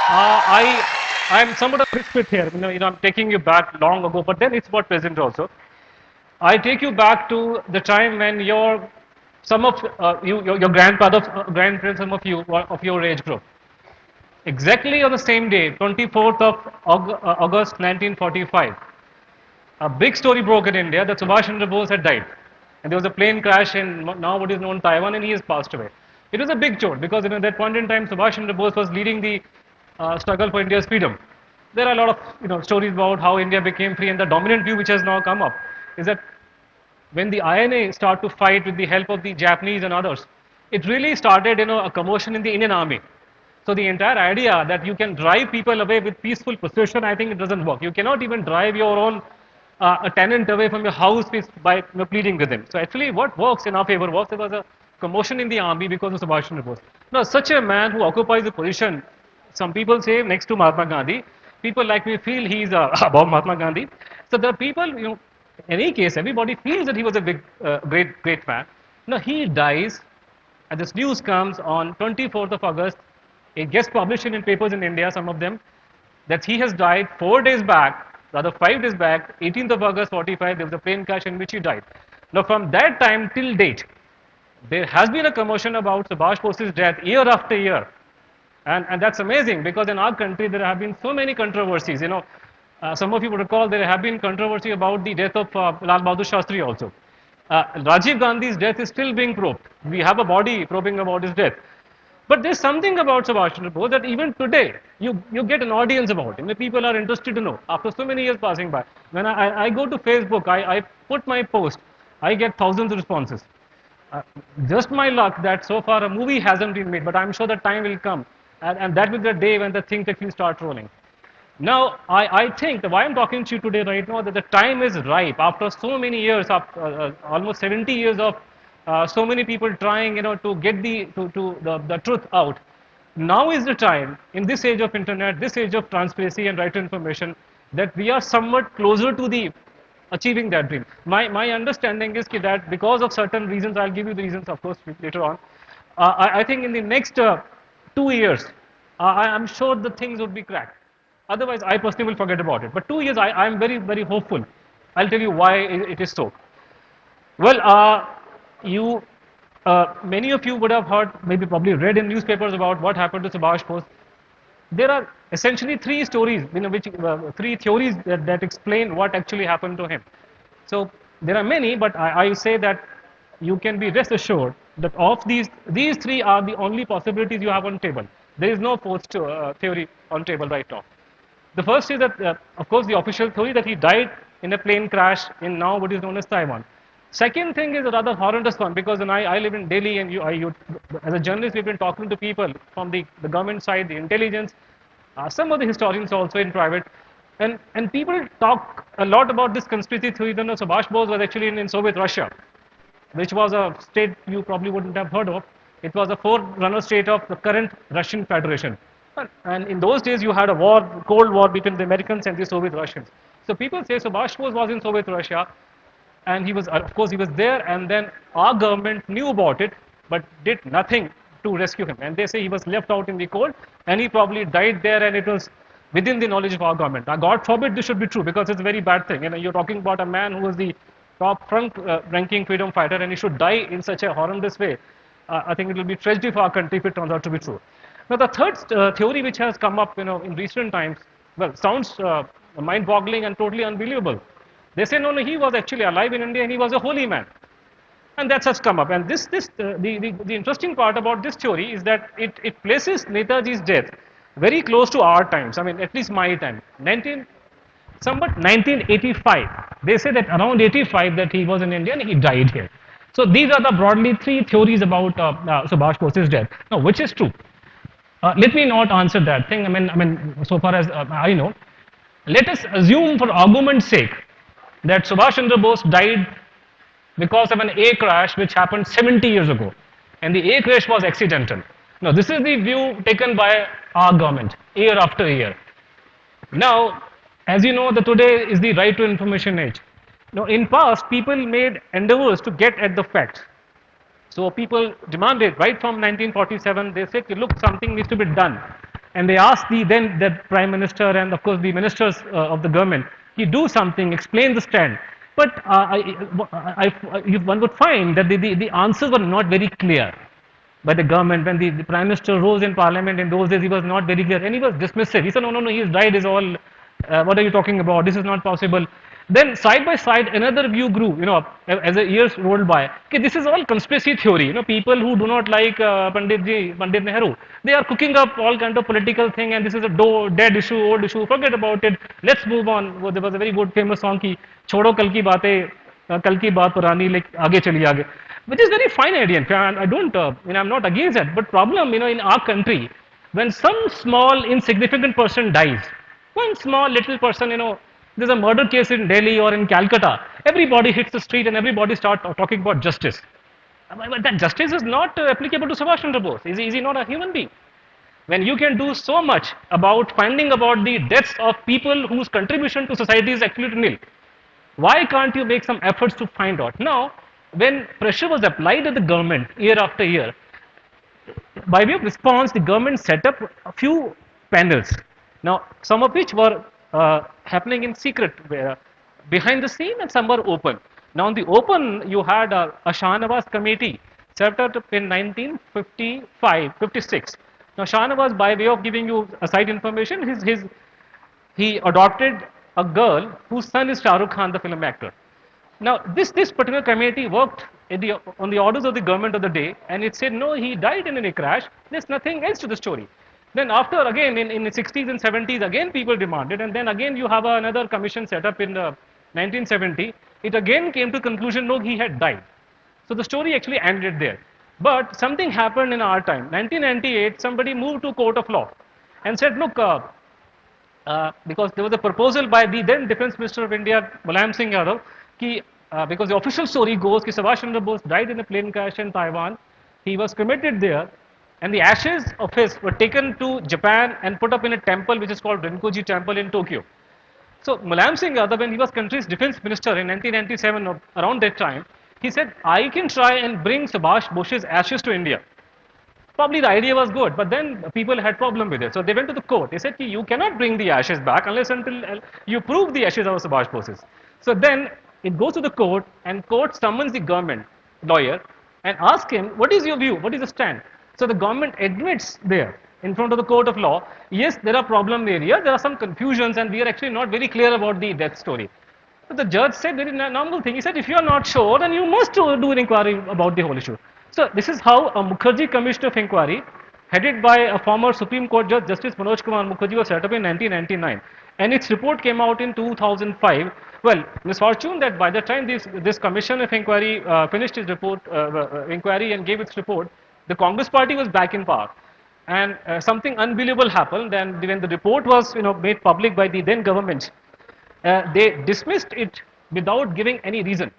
I'm somewhat a misfit here. I'm taking you back long ago, but then it's about present also. I take you back to the time when some of your grandfather, grandparents, some of you were of your age group. Exactly on the same day, 24th of August 1945, a big story broke in India that Subhash Chandra Bose had died. And there was a plane crash in now what is known Taiwan, and he has passed away. It was a big joke because at that point in time, Subhash Chandra Bose was leading the struggle for India's freedom. There are a lot of stories about how India became free, and the dominant view which has now come up is that when the INA started to fight with the help of the Japanese and others, it really started a commotion in the Indian army. So the entire idea that you can drive people away with peaceful persuasion, I think it doesn't work. You cannot even drive your own a tenant away from your house by pleading with him. So actually what works in our favor was there was a commotion in the army because of Subhash Chandra Bose. Now such a man who occupies a position, some people say next to Mahatma Gandhi, people like me feel he's above Mahatma Gandhi. So the people, in any case, everybody feels that he was a big, great man. Now he dies, and this news comes on 24th of August. It gets published in papers in India, some of them, that he has died 4 days back, rather 5 days back, 18th of August 45, there was a plane crash in which he died. Now from that time till date, there has been a commotion about Subhash Bose's death year after year. And that's amazing because in our country there have been so many controversies. Some of you would recall there have been controversy about the death of Lal Bahadur Shastri also. Rajiv Gandhi's death is still being probed. We have a body probing about his death. But there's something about Subhash Chandra Bose that even today you get an audience about him. People are interested to know after so many years passing by. When I go to Facebook, I put my post, I get thousands of responses. Uh, just my luck that so far a movie hasn't been made, but I'm sure the time will come, and that will be the day when the things actually start rolling. Now, I think that why I'm talking to you today right now that the time is ripe after so many years, of, almost 70 years of so many people trying, to get the truth out. Now is the time in this age of internet, this age of transparency and right to information, that we are somewhat closer to the achieving that dream. My understanding is that because of certain reasons, I'll give you the reasons, of course, later on. I think in the next 2 years, I'm sure the things would be cracked. Otherwise, I personally will forget about it. But 2 years, I'm very, very hopeful. I'll tell you why it is so. Well, many of you would have heard, maybe probably read in newspapers about what happened to Subhash Bose. There are essentially three stories, three theories that explain what actually happened to him. So there are many, but I say that you can be rest assured that of these three are the only possibilities you have on table. There is no fourth theory on table right now. The first is that, of course, the official theory that he died in a plane crash in now what is known as Taiwan. Second thing is a rather horrendous one because when I live in Delhi and as a journalist, we've been talking to people from the government side, the intelligence, some of the historians also in private, and people talk a lot about this conspiracy theory that Subhash Bose was actually in Soviet Russia, which was a state you probably wouldn't have heard of. It was a forerunner state of the current Russian Federation. And in those days, you had a war, Cold War between the Americans and the Soviet Russians. So people say Subhash Bose was in Soviet Russia, and he was, of course, he was there, and then our government knew about it, but did nothing to rescue him. And they say he was left out in the cold, and he probably died there, and it was within the knowledge of our government. Now, God forbid this should be true, because it's a very bad thing. You're talking about a man who was the top ranking freedom fighter, and he should die in such a horrendous way. I think it will be tragedy for our country if it turns out to be true. Now, the third theory which has come up, in recent times, well, sounds mind-boggling and totally unbelievable. They say, no, he was actually alive in India and he was a holy man. And that has come up. And the interesting part about this theory is that it places Netaji's death very close to our times. I mean, at least my time. Somewhat 1985. They say that around 85 that he was in India and he died here. So these are the broadly three theories about Subhash Bose's death. Now, which is true? Let me not answer that thing. So far as I know, let us assume for argument's sake that Subhash Chandra Bose died because of an A crash which happened 70 years ago, and the A crash was accidental. Now, this is the view taken by our government year after year. Now, as you know, that today is the right to information age. Now, in past, people made endeavors to get at the facts. So people demanded right from 1947. They said, look, something needs to be done. and they asked the prime minister and of course the ministers of the government, he do something, explain the stand. But one would find that the answers were not very clear by the government. When the prime minister rose in parliament in those days, he was not very clear and he was dismissive. He said, no, no, no, he's died is all, what are you talking about? This is not possible. Then side by side, another view grew, as the years rolled by. Okay, this is all conspiracy theory. People who do not like Pandit Nehru, they are cooking up all kind of political thing and this is a dead issue, old issue, forget about it. Let's move on. There was a very good famous song ki, Chodo kal ki baatein, kal ki baat purani, like aage chali aage, which is very fine idea. In fact, I don't, I'm not against that. But problem, in our country, when some small insignificant person dies, one small little person, there's a murder case in Delhi or in Calcutta, everybody hits the street and everybody start talking about justice. But that justice is not applicable to Subhash Chandra Bose. Is he not a human being? When you can do so much about finding about the deaths of people whose contribution to society is absolutely nil, why can't you make some efforts to find out? Now, when pressure was applied at the government year after year, by way of response, the government set up a few panels. Now, some of which were happening in secret, behind the scene, and some were open. Now, in the open, you had a Shahnawaz committee set up in 1955, 56. Now, Shahnawaz, by way of giving you a side information, he adopted a girl whose son is Shah Rukh Khan, the film actor. Now, this particular committee worked on the orders of the government of the day, and it said, no, he died in a crash. There's nothing else to the story. Then after, again, in the 60s and 70s, again people demanded, and then again you have another commission set up in 1970. It again came to conclusion, no, he had died. So the story actually ended there. But something happened in our time. 1998, somebody moved to court of law and said, look, because there was a proposal by the then Defense Minister of India, Mulayam Singh Yadav, because the official story goes that Subhash Chandra Bose died in a plane crash in Taiwan. He was cremated there, and the ashes of his were taken to Japan and put up in a temple which is called Rinpoche Temple in Tokyo. So Mulayam Singh Yadav, when he was country's defense minister in 1997, or around that time, he said, I can try and bring Subhash Bose's ashes to India. Probably the idea was good, but then people had problem with it. So they went to the court. They said, you cannot bring the ashes back unless until you prove the ashes of Subhash Bose's. So then it goes to the court, and court summons the government lawyer and asks him, what is your view? What is the stand? So the government admits there in front of the court of law, yes, there are problem areas, there are some confusions, and we are actually not very clear about the death story. But the judge said very normal thing. He said, if you are not sure, then you must do an inquiry about the whole issue. So this is how a Mukherjee Commission of Inquiry, headed by a former Supreme Court Judge Justice Manoj Kumar Mukherjee, was set up in 1999, and its report came out in 2005. Well, misfortune that by the time this Commission of Inquiry finished its report inquiry and gave its report, the Congress Party was back in power, and something unbelievable happened. Then when the report was made public by the then government, they dismissed it without giving any reason.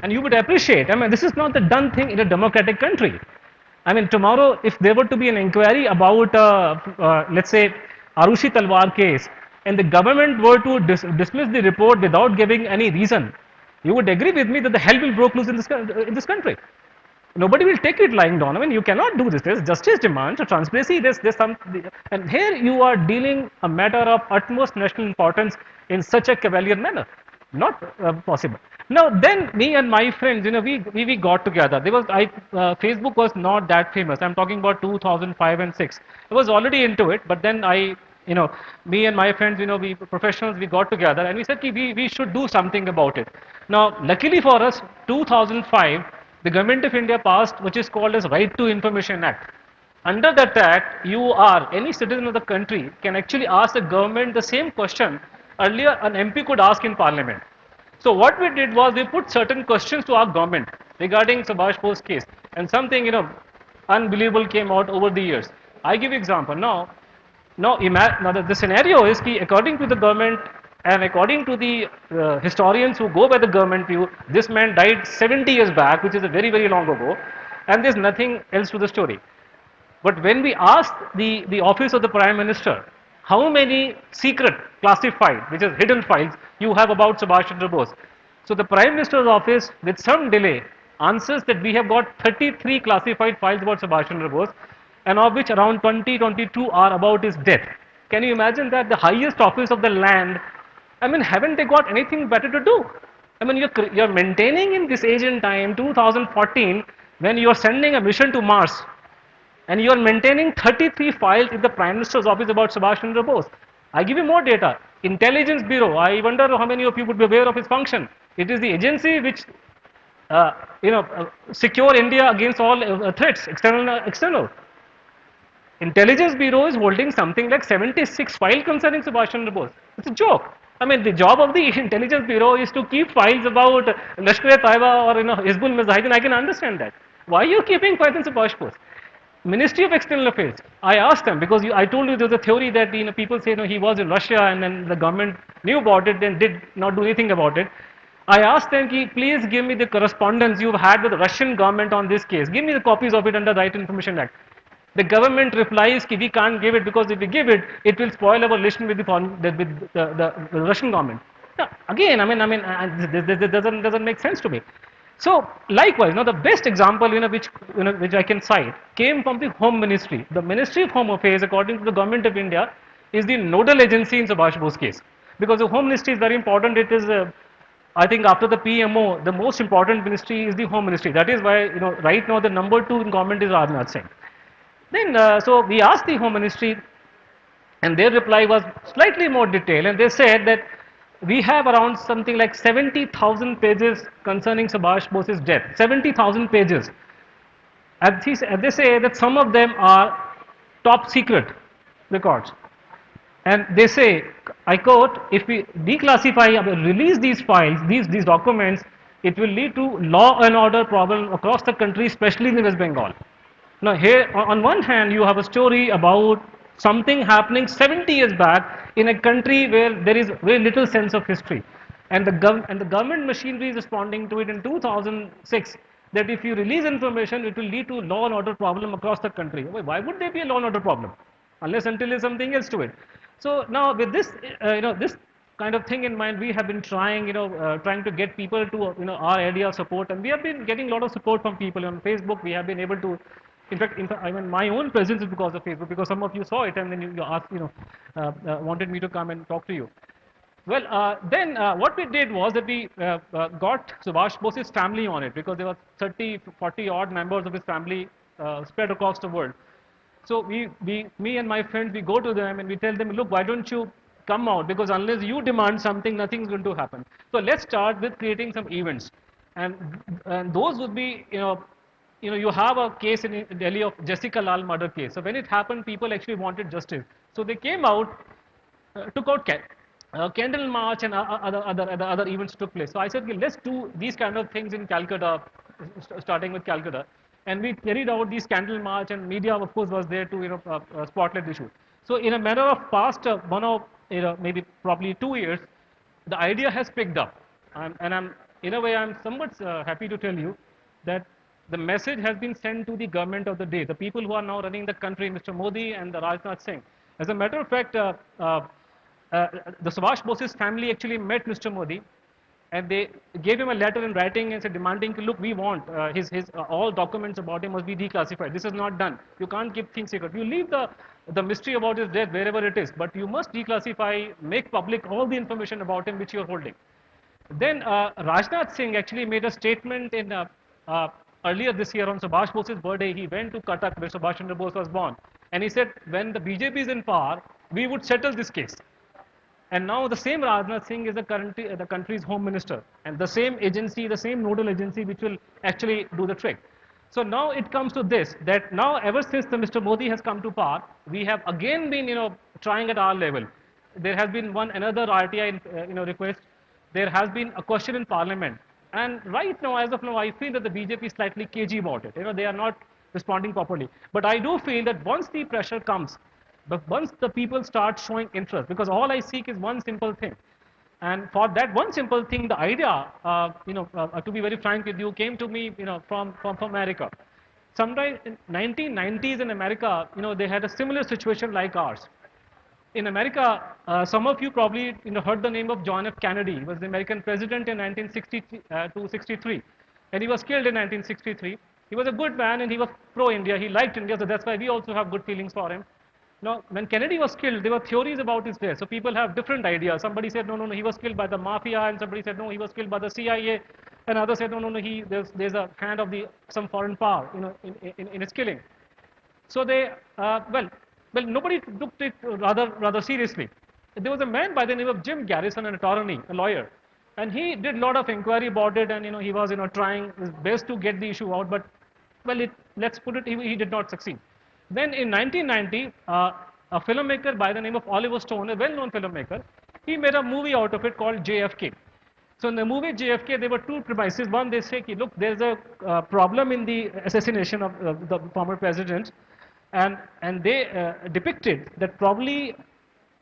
And you would appreciate, I mean, this is not the done thing in a democratic country. I mean, tomorrow, if there were to be an inquiry about, let's say, Arushi Talwar case, and the government were to dismiss the report without giving any reason, you would agree with me that the hell will break loose in this country. Nobody will take it lying down. I mean, you cannot do this. There's justice demands, so transparency, there's some, and here you are dealing a matter of utmost national importance in such a cavalier manner. Not possible. Now, then me and my friends, we got together. Facebook was not that famous. I'm talking about 2005 and 6. I was already into it, but then me and my friends, we professionals, we got together and we said, we should do something about it. Now, luckily for us, 2005, the Government of India passed which is called as Right to Information Act. Under that act, any citizen of the country can actually ask the government the same question earlier an MP could ask in Parliament. So what we did was we put certain questions to our government regarding Subhash Bose case, and something unbelievable came out over the years. I give you example. Now the scenario is that according to the government and according to the historians who go by the government view, this man died 70 years back, which is a very, very long ago, and there's nothing else to the story. But when we asked the office of the Prime Minister, how many secret, classified, which is hidden files you have about Subhash Chandra Bose? So the Prime Minister's office, with some delay, answers that we have got 33 classified files about Subhash Chandra Bose, and of which around 20, 22 are about his death. Can you imagine that? The highest office of the land, I mean, haven't they got anything better to do? I mean, you're maintaining in this age and time, 2014, when you're sending a mission to Mars, and you are maintaining 33 files in the Prime Minister's office about Subhash Chandra Bose. I give you more data. Intelligence Bureau, I wonder how many of you would be aware of its function. It is the agency which secure India against all threats, external. Intelligence Bureau is holding something like 76 files concerning Subhash Chandra Bose. It's a joke. I mean, the job of the Intelligence Bureau is to keep files about Lashkar-e-Taiba or Hizbul Mujahideen. I can understand that. Why are you keeping files on Subhash Bose? Ministry of External Affairs. I asked them because I told you there's a theory that people say he was in Russia and then the government knew about it and did not do anything about it. I asked them, please give me the correspondence you've had with the Russian government on this case. Give me the copies of it under the Right Information Act. The government replies we can't give it because if we give it, it will spoil our relation with the Russian government. Now, again, this doesn't make sense to me. So likewise, now the best example, which I can cite, came from the Home Ministry. The Ministry of Home Affairs, according to the Government of India, is the nodal agency in Subhash Bose case. Because the Home Ministry is very important. It is, I think, after the PMO, the most important ministry is the Home Ministry. That is why, right now the number 2 in government is Rajnath Singh. Then, so we asked the Home Ministry, and their reply was slightly more detailed, and they said that we have around something like 70,000 pages concerning Subhash Bose's death. 70,000 pages. And they say that some of them are top secret records. And they say, I quote, if we declassify, release these files, these documents, it will lead to law and order problem across the country, especially in West Bengal. Now here, on one hand, you have a story about something happening 70 years back in a country where there is very little sense of history. And the government machinery is responding to it in 2006 that if you release information, it will lead to law and order problem across the country. Why would there be a law and order problem? Unless until there's something else to it. So now with this, this kind of thing in mind, we have been trying, trying to get people to, our area of support, and we have been getting a lot of support from people on Facebook. We have been able to, in fact, I mean, my own presence is because of Facebook, because some of you saw it and then you asked, wanted me to come and talk to you. Well, then what we did was that we got Subhash Bose's family on it, because there were 30, 40 odd members of his family spread across the world. So me and my friends, we go to them and we tell them, look, why don't you come out? Because unless you demand something, nothing's going to happen. So let's start with creating some events, and those would be, you have a case in Delhi of Jessica Lal murder case. So when it happened, people actually wanted justice. So they came out, took out candle march and other events took place. So I said, okay, let's do these kind of things in Calcutta, starting with Calcutta. And we carried out these candle march, and media, of course, was there to spotlight the issue. So in a matter of past maybe probably 2 years, the idea has picked up, and I'm in a way I'm somewhat happy to tell you that the message has been sent to the government of the day, the people who are now running the country, Mr. Modi and the Rajnath Singh. As a matter of fact, the Subhash Bose's family actually met Mr. Modi, and they gave him a letter in writing and said, demanding, look, we want his all documents about him must be declassified. This is not done. You can't keep things secret. You leave the mystery about his death wherever it is, but you must declassify, make public all the information about him which you are holding. Then Rajnath Singh actually made a statement in earlier this year on Subhash Bose's birthday. He went to Cuttack where Subhash Chandra Bose was born, and he said, when the BJP is in power, we would settle this case. And now the same Rajnath Singh is the country's home minister, and the same agency, the same nodal agency which will actually do the trick. So now it comes to this, that now ever since the Mr. Modi has come to power, we have again been trying at our level. There has been another RTI request. There has been a question in Parliament, and right now, as of now, I feel that the BJP is slightly cagey about it. They are not responding properly. But I do feel that once the pressure comes, but once the people start showing interest, because all I seek is one simple thing, and for that one simple thing, the idea, to be very frank with you, came to me, from America. Sometime in 1990s in America, they had a similar situation like ours. In America, some of you probably heard the name of John F. Kennedy. He was the American president in 1960 to 63, and he was killed in 1963. He was a good man and he was pro-India. He liked India, so that's why we also have good feelings for him. Now, when Kennedy was killed, there were theories about his death. So people have different ideas. Somebody said, no, no, no, he was killed by the mafia, and somebody said, no, he was killed by the CIA, and others said, no, no, no, there's a hand of some foreign power, in his killing. So nobody took it rather seriously. There was a man by the name of Jim Garrison, an attorney, a lawyer, and he did a lot of inquiry about it, and he was trying his best to get the issue out, but let's put it, he did not succeed. Then in 1990, a filmmaker by the name of Oliver Stone, a well-known filmmaker, he made a movie out of it called JFK. So in the movie JFK, there were two premises. One, they say, look, there's a problem in the assassination of the former president, and they depicted that probably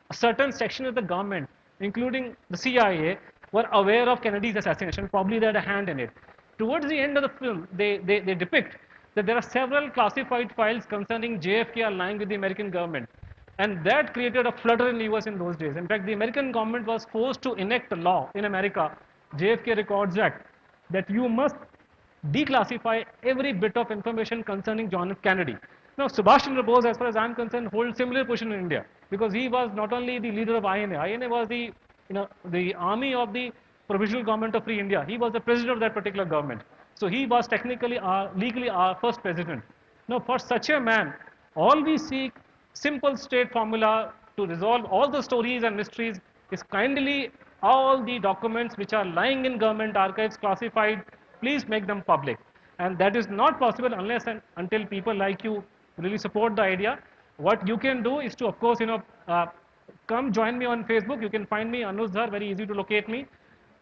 a certain section of the government, including the CIA, were aware of Kennedy's assassination. Probably they had a hand in it. Towards the end of the film, they depict that there are several classified files concerning JFK are lying with the American government. And that created a flutter in the US in those days. In fact, the American government was forced to enact a law in America, JFK Records Act, that you must declassify every bit of information concerning John F. Kennedy. Now, Subhash Chandra Bose, as far as I'm concerned, holds similar position in India because he was not only the leader of INA. INA was the army of the provisional government of Free India. He was the president of that particular government. So he was technically, legally our first president. Now, for such a man, all we seek simple state formula to resolve all the stories and mysteries is kindly all the documents which are lying in government archives classified, please make them public. And that is not possible unless and until people like you really support the idea. What you can do is to, of course, come join me on Facebook. You can find me, Anuj Dhar, very easy to locate me.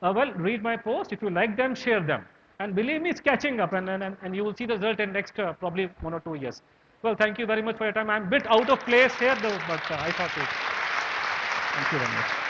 Read my post. If you like them, share them. And believe me, it's catching up, and you will see the result in next probably 1 or 2 years. Well, thank you very much for your time. I'm a bit out of place here, though, but I thought it. Thank you very much.